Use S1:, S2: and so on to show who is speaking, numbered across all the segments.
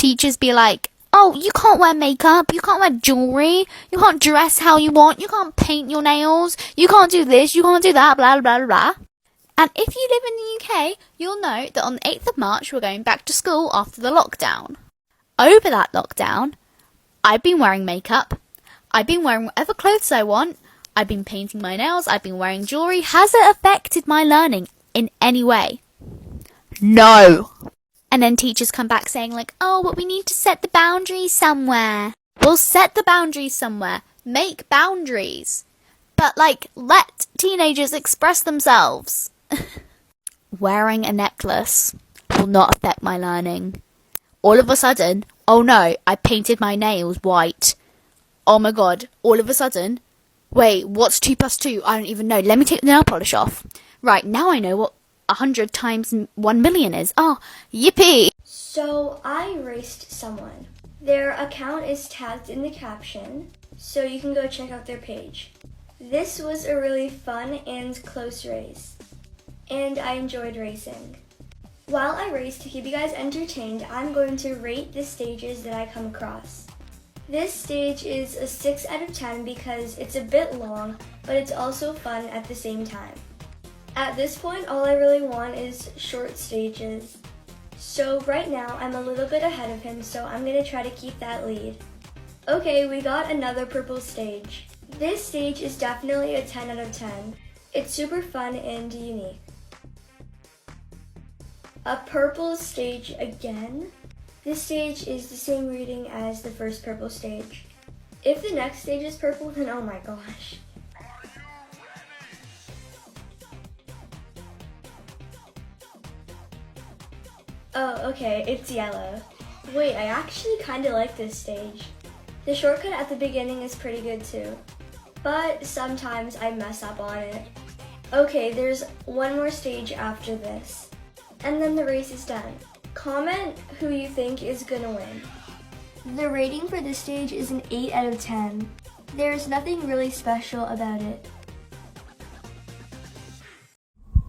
S1: Teachers be like, oh, you can't wear makeup, you can't wear jewelry, you can't dress how you want, you can't paint your nails, you can't do this, you can't do that, blah, blah, blah, blah. And if you live in the UK, you'll know that on the 8th of March, we're going back to school after the lockdown. Over that lockdown, I've been wearing makeup, I've been wearing whatever clothes I want, I've been painting my nails, I've been wearing jewelry. Has it affected my learning in any way? No. And then teachers come back saying like, oh, but we need to set the boundaries somewhere. We'll set the boundaries somewhere. Make boundaries. But like, let teenagers express themselves. Wearing a necklace will not affect my learning. All of a sudden, oh no, I painted my nails white. Oh my god, all of a sudden, wait, what's 2 plus 2? I don't even know. Let me take the nail polish off. Right, now I know what 100 times 1 million is. Oh, yippee!
S2: So I erased someone. Their account is tagged in the caption, so you can go check out their page. This was a really fun and close race, and I enjoyed racing. While I race to keep you guys entertained, I'm going to rate the stages that I come across. This stage is a 6 out of 10 because it's a bit long, but it's also fun at the same time. At this point, all I really want is short stages. So right now, I'm a little bit ahead of him, so I'm going to try to keep that lead. Okay, we got another purple stage. This stage is definitely a 10 out of 10. It's super fun and unique. A purple stage again. This stage is the same reading as the first purple stage. If the next stage is purple, then oh my gosh. Oh, okay, it's yellow. Wait, I actually kind of like this stage. The shortcut at the beginning is pretty good too, but sometimes I mess up on it. Okay, there's one more stage after this, and then the race is done. Comment who you think is gonna win. The rating for this stage is an 8 out of 10. There's nothing really special about it.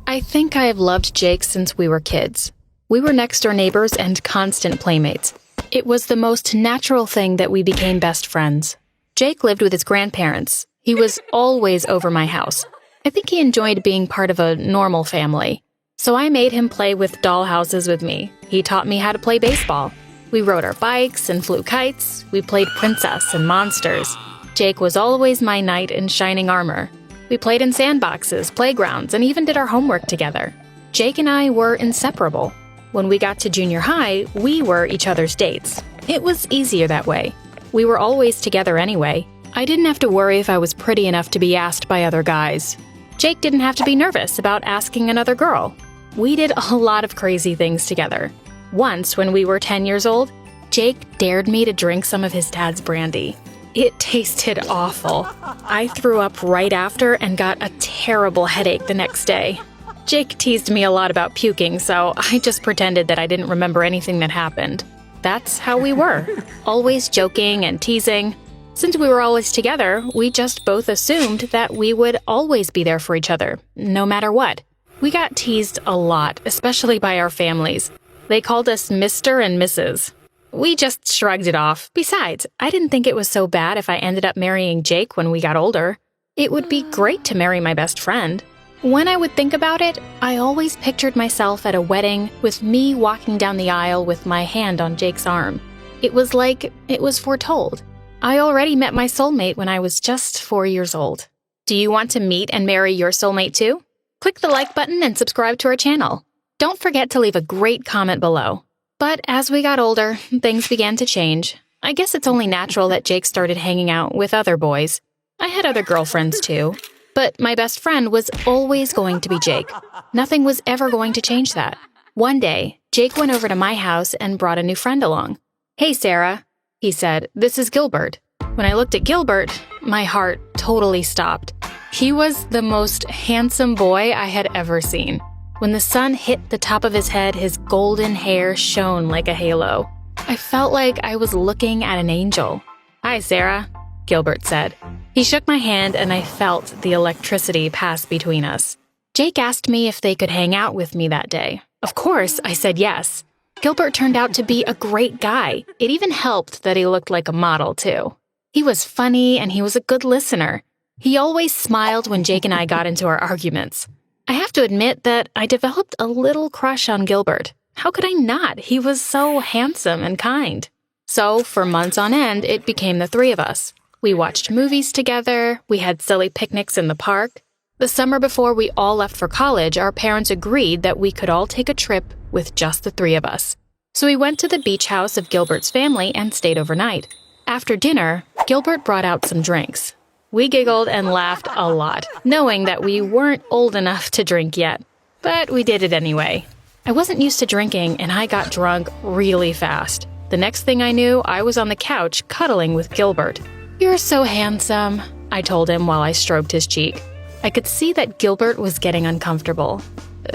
S3: I think I have loved Jake since we were kids. We were next-door neighbors and constant playmates. It was the most natural thing that we became best friends. Jake lived with his grandparents. He was always over my house. I think he enjoyed being part of a normal family. So I made him play with doll houses with me. He taught me how to play baseball. We rode our bikes and flew kites. We played princess and monsters. Jake was always my knight in shining armor. We played in sandboxes, playgrounds, and even did our homework together. Jake and I were inseparable. When we got to junior high, we were each other's dates. It was easier that way. We were always together anyway. I didn't have to worry if I was pretty enough to be asked by other guys. Jake didn't have to be nervous about asking another girl. We did a lot of crazy things together. Once, when we were 10 years old, Jake dared me to drink some of his dad's brandy. It tasted awful. I threw up right after and got a terrible headache the next day. Jake teased me a lot about puking, so I just pretended that I didn't remember anything that happened. That's how we were, always joking and teasing. Since we were always together, we just both assumed that we would always be there for each other, no matter what. We got teased a lot, especially by our families. They called us Mr. and Mrs. We just shrugged it off. Besides, I didn't think it was so bad if I ended up marrying Jake when we got older. It would be great to marry my best friend. When I would think about it, I always pictured myself at a wedding with me walking down the aisle with my hand on Jake's arm. It was like it was foretold. I already met my soulmate when I was just 4 years old. Do you want to meet and marry your soulmate too? Click the like button and subscribe to our channel. Don't forget to leave a great comment below. But as we got older, things began to change. I guess it's only natural that Jake started hanging out with other boys. I had other girlfriends too. But my best friend was always going to be Jake. Nothing was ever going to change that. One day, Jake went over to my house and brought a new friend along. "Hey, Sarah," he said, "this is Gilbert." When I looked at Gilbert, my heart totally stopped. He was the most handsome boy I had ever seen. When the sun hit the top of his head, his golden hair shone like a halo. I felt like I was looking at an angel. "Hi, Sarah," Gilbert said. He shook my hand and I felt the electricity pass between us. Jake asked me if they could hang out with me that day. Of course, I said yes. Gilbert turned out to be a great guy. It even helped that he looked like a model, too. He was funny and he was a good listener. He always smiled when Jake and I got into our arguments. I have to admit that I developed a little crush on Gilbert. How could I not? He was so handsome and kind. So, for months on end, it became the three of us. We watched movies together, we had silly picnics in the park. The summer before we all left for college, our parents agreed that we could all take a trip with just the three of us. So we went to the beach house of Gilbert's family and stayed overnight. After dinner, Gilbert brought out some drinks. We giggled and laughed a lot, knowing that we weren't old enough to drink yet. But we did it anyway. I wasn't used to drinking and I got drunk really fast. The next thing I knew, I was on the couch cuddling with Gilbert. "You're so handsome," I told him while I stroked his cheek. I could see that Gilbert was getting uncomfortable.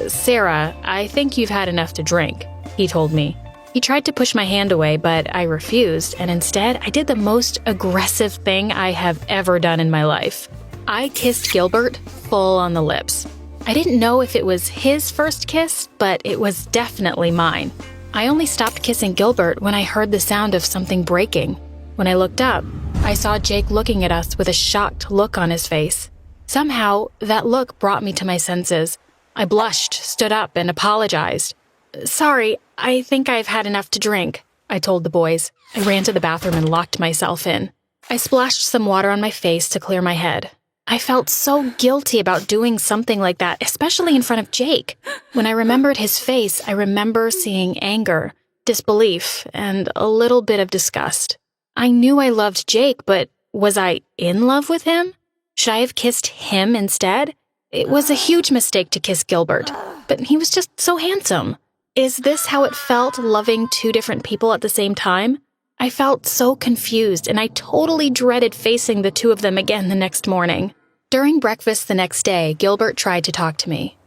S3: "Sarah, I think you've had enough to drink," he told me. He tried to push my hand away, but I refused, and instead I did the most aggressive thing I have ever done in my life. I kissed Gilbert full on the lips. I didn't know if it was his first kiss, but it was definitely mine. I only stopped kissing Gilbert when I heard the sound of something breaking. When I looked up, I saw Jake looking at us with a shocked look on his face. Somehow, that look brought me to my senses. I blushed, stood up, and apologized. "Sorry, I think I've had enough to drink," I told the boys. I ran to the bathroom and locked myself in. I splashed some water on my face to clear my head. I felt so guilty about doing something like that, especially in front of Jake. When I remembered his face, I remember seeing anger, disbelief, and a little bit of disgust. I knew I loved Jake, but was I in love with him? Should I have kissed him instead? It was a huge mistake to kiss Gilbert, but he was just so handsome. Is this how it felt, loving two different people at the same time? I felt so confused, and I totally dreaded facing the two of them again the next morning. During breakfast the next day, Gilbert tried to talk to me.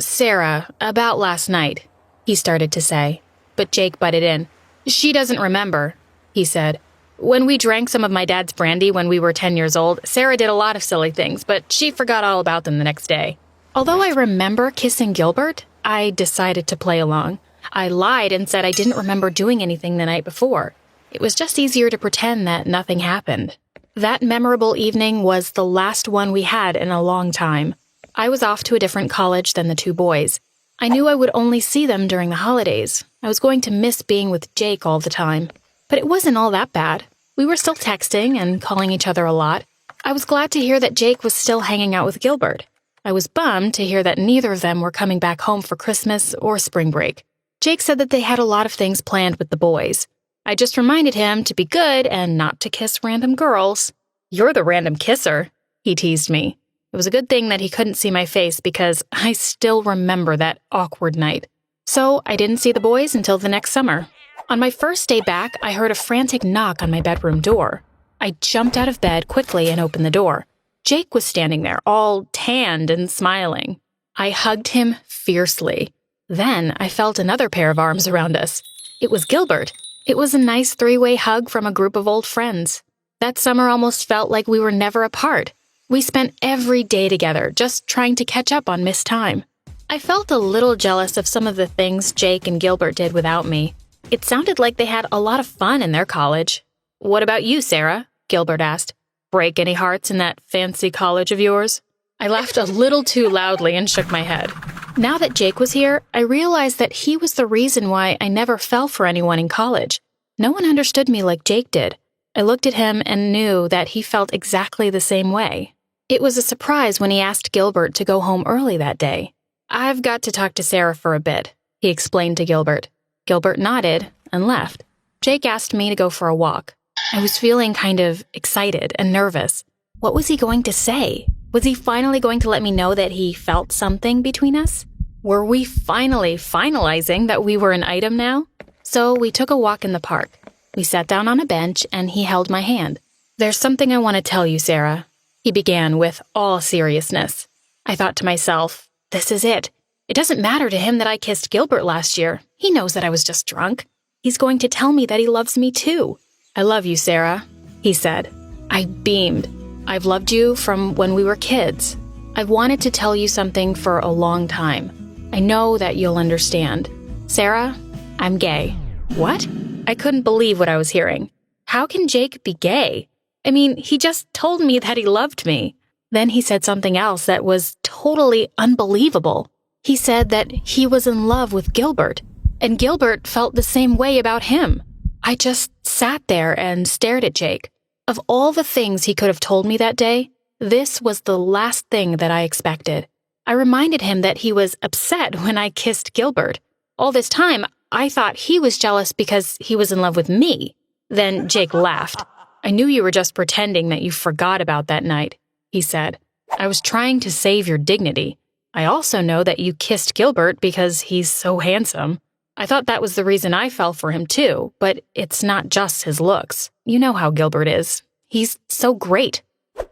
S3: "Sarah, about last night," he started to say, but Jake butted in. "She doesn't remember," he said. "When we drank some of my dad's brandy when we were 10 years old, Sarah did a lot of silly things, but she forgot all about them the next day." Although I remember kissing Gilbert, I decided to play along. I lied and said I didn't remember doing anything the night before. It was just easier to pretend that nothing happened. That memorable evening was the last one we had in a long time. I was off to a different college than the two boys. I knew I would only see them during the holidays. I was going to miss being with Jake all the time. But it wasn't all that bad. We were still texting and calling each other a lot. I was glad to hear that Jake was still hanging out with Gilbert. I was bummed to hear that neither of them were coming back home for Christmas or spring break. Jake said that they had a lot of things planned with the boys. I just reminded him to be good and not to kiss random girls. "You're the random kisser," he teased me. It was a good thing that he couldn't see my face because I still remember that awkward night. So I didn't see the boys until the next summer. On my first day back, I heard a frantic knock on my bedroom door. I jumped out of bed quickly and opened the door. Jake was standing there, all tanned and smiling. I hugged him fiercely. Then I felt another pair of arms around us. It was Gilbert. It was a nice three-way hug from a group of old friends. That summer almost felt like we were never apart. We spent every day together, just trying to catch up on missed time. I felt a little jealous of some of the things Jake and Gilbert did without me. It sounded like they had a lot of fun in their college. "What about you, Sarah?" Gilbert asked. "Break any hearts in that fancy college of yours?" I laughed a little too loudly and shook my head. Now that Jake was here, I realized that he was the reason why I never fell for anyone in college. No one understood me like Jake did. I looked at him and knew that he felt exactly the same way. It was a surprise when he asked Gilbert to go home early that day. "I've got to talk to Sarah for a bit," he explained to Gilbert. Gilbert nodded and left. Jake asked me to go for a walk. I was feeling kind of excited and nervous. What was he going to say? Was he finally going to let me know that he felt something between us? Were we finally finalizing that we were an item now? So we took a walk in the park. We sat down on a bench and he held my hand. "There's something I want to tell you, Sarah," he began with all seriousness. I thought to myself, this is it. It doesn't matter to him that I kissed Gilbert last year. He knows that I was just drunk. He's going to tell me that he loves me too. "I love you, Sarah," he said. I beamed. "I've loved you from when we were kids. I've wanted to tell you something for a long time. I know that you'll understand. Sarah, I'm gay." What? I couldn't believe what I was hearing. How can Jake be gay? I mean, he just told me that he loved me. Then he said something else that was totally unbelievable. He said that he was in love with Gilbert, and Gilbert felt the same way about him. I just sat there and stared at Jake. Of all the things he could have told me that day, this was the last thing that I expected. I reminded him that he was upset when I kissed Gilbert. All this time, I thought he was jealous because he was in love with me. Then Jake laughed. "I knew you were just pretending that you forgot about that night," he said. "I was trying to save your dignity. I also know that you kissed Gilbert because he's so handsome. I thought that was the reason I fell for him too, but it's not just his looks. You know how Gilbert is. He's so great."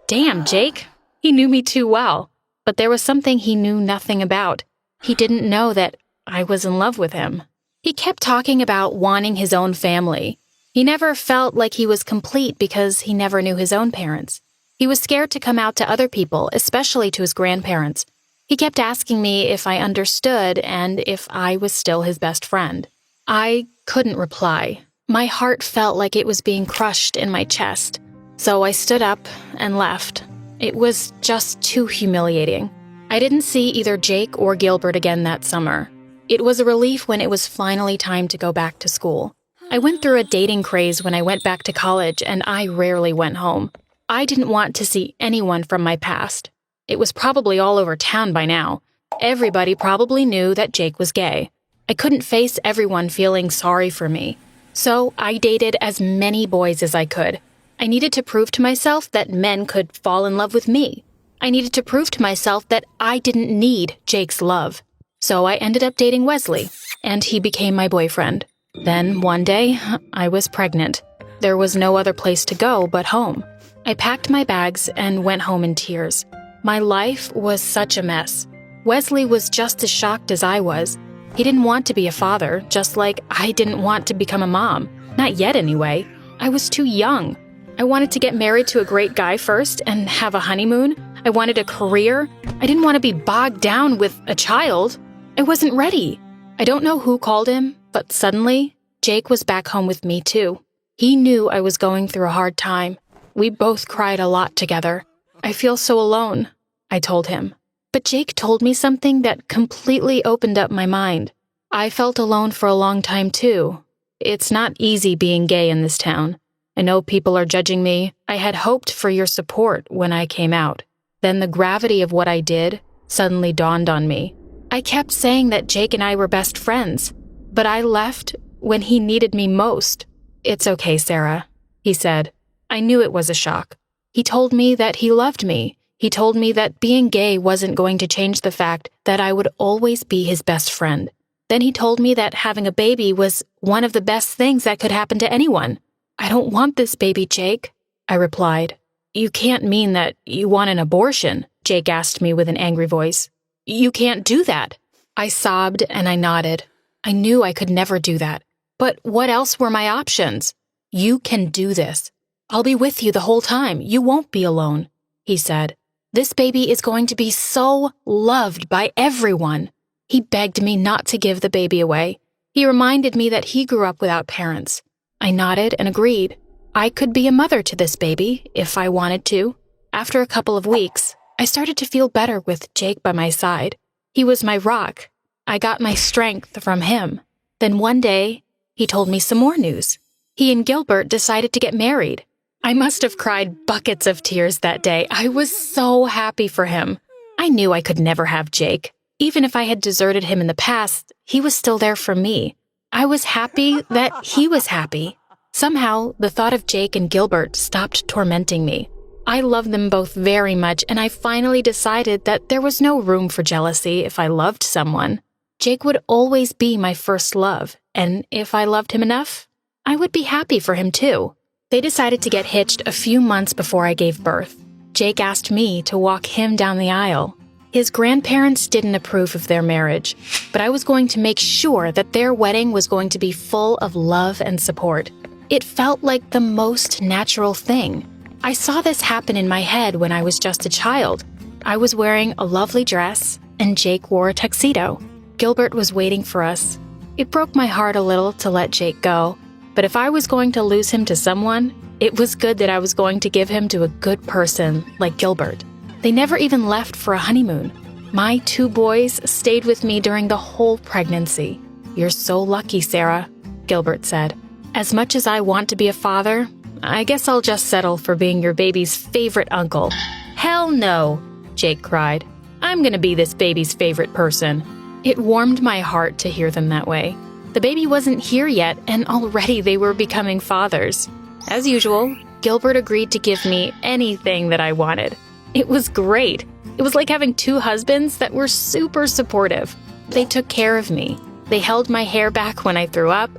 S3: Damn, Jake. He knew me too well. But there was something he knew nothing about. He didn't know that I was in love with him. He kept talking about wanting his own family. He never felt like he was complete because he never knew his own parents. He was scared to come out to other people, especially to his grandparents. He kept asking me if I understood and if I was still his best friend. I couldn't reply. My heart felt like it was being crushed in my chest. So I stood up and left. It was just too humiliating. I didn't see either Jake or Gilbert again that summer. It was a relief when it was finally time to go back to school. I went through a dating craze when I went back to college, and I rarely went home. I didn't want to see anyone from my past. It was probably all over town by now. Everybody probably knew that Jake was gay. I couldn't face everyone feeling sorry for me. So I dated as many boys as I could. I needed to prove to myself that men could fall in love with me. I needed to prove to myself that I didn't need Jake's love. So I ended up dating Wesley, and he became my boyfriend. Then, one day, I was pregnant. There was no other place to go but home. I packed my bags and went home in tears. My life was such a mess. Wesley was just as shocked as I was. He didn't want to be a father, just like I didn't want to become a mom. Not yet, anyway. I was too young. I wanted to get married to a great guy first and have a honeymoon. I wanted a career. I didn't want to be bogged down with a child. I wasn't ready. I don't know who called him, but suddenly, Jake was back home with me too. He knew I was going through a hard time. We both cried a lot together. "I feel so alone," I told him. But Jake told me something that completely opened up my mind. I felt alone for a long time too. It's not easy being gay in this town. I know people are judging me. I had hoped for your support when I came out. Then the gravity of what I did suddenly dawned on me. I kept saying that Jake and I were best friends, but I left when he needed me most. "It's okay, Sarah," he said. I knew it was a shock. He told me that he loved me. He told me that being gay wasn't going to change the fact that I would always be his best friend. Then he told me that having a baby was one of the best things that could happen to anyone. "I don't want this baby, Jake," I replied. "You can't mean that you want an abortion," Jake asked me with an angry voice. "You can't do that." I sobbed and I nodded. I knew I could never do that. But what else were my options? "You can do this. I'll be with you the whole time. You won't be alone," he said. "This baby is going to be so loved by everyone." He begged me not to give the baby away. He reminded me that he grew up without parents. I nodded and agreed. I could be a mother to this baby if I wanted to. After a couple of weeks, I started to feel better with Jake by my side. He was my rock. I got my strength from him. Then one day, he told me some more news. He and Gilbert decided to get married. I must have cried buckets of tears that day. I was so happy for him. I knew I could never have Jake. Even if I had deserted him in the past, he was still there for me. I was happy that he was happy. Somehow, the thought of Jake and Gilbert stopped tormenting me. I loved them both very much, and I finally decided that there was no room for jealousy if I loved someone. Jake would always be my first love, and if I loved him enough, I would be happy for him too. They decided to get hitched a few months before I gave birth. Jake asked me to walk him down the aisle. His grandparents didn't approve of their marriage, but I was going to make sure that their wedding was going to be full of love and support. It felt like the most natural thing. I saw this happen in my head when I was just a child. I was wearing a lovely dress, and Jake wore a tuxedo. Gilbert was waiting for us. It broke my heart a little to let Jake go, but if I was going to lose him to someone, it was good that I was going to give him to a good person like Gilbert. They never even left for a honeymoon. My 2 boys stayed with me during the whole pregnancy. You're so lucky, Sarah, Gilbert said. As much as I want to be a father, I guess I'll just settle for being your baby's favorite uncle. Hell no, Jake cried. I'm gonna be this baby's favorite person. It warmed my heart to hear them that way. The baby wasn't here yet, and already they were becoming fathers. As usual, Gilbert agreed to give me anything that I wanted. It was great. It was like having 2 husbands that were super supportive. They took care of me. They held my hair back when I threw up.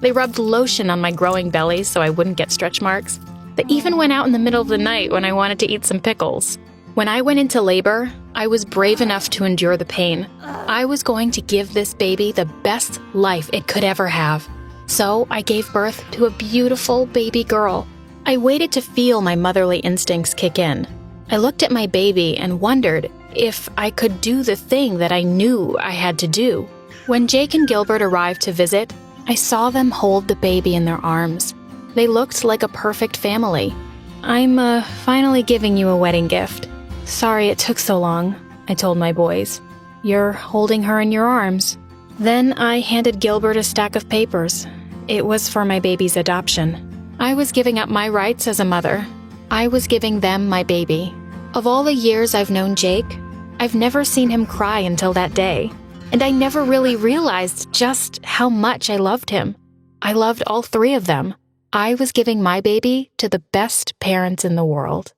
S3: They rubbed lotion on my growing belly so I wouldn't get stretch marks. They even went out in the middle of the night when I wanted to eat some pickles. When I went into labor, I was brave enough to endure the pain. I was going to give this baby the best life it could ever have. So I gave birth to a beautiful baby girl. I waited to feel my motherly instincts kick in. I looked at my baby and wondered if I could do the thing that I knew I had to do. When Jake and Gilbert arrived to visit, I saw them hold the baby in their arms. They looked like a perfect family. I'm finally giving you a wedding gift. Sorry it took so long, I told my boys. You're holding her in your arms. Then I handed Gilbert a stack of papers. It was for my baby's adoption. I was giving up my rights as a mother. I was giving them my baby. Of all the years I've known Jake, I've never seen him cry until that day. And I never really realized just how much I loved him. I loved all 3 of them. I was giving my baby to the best parents in the world.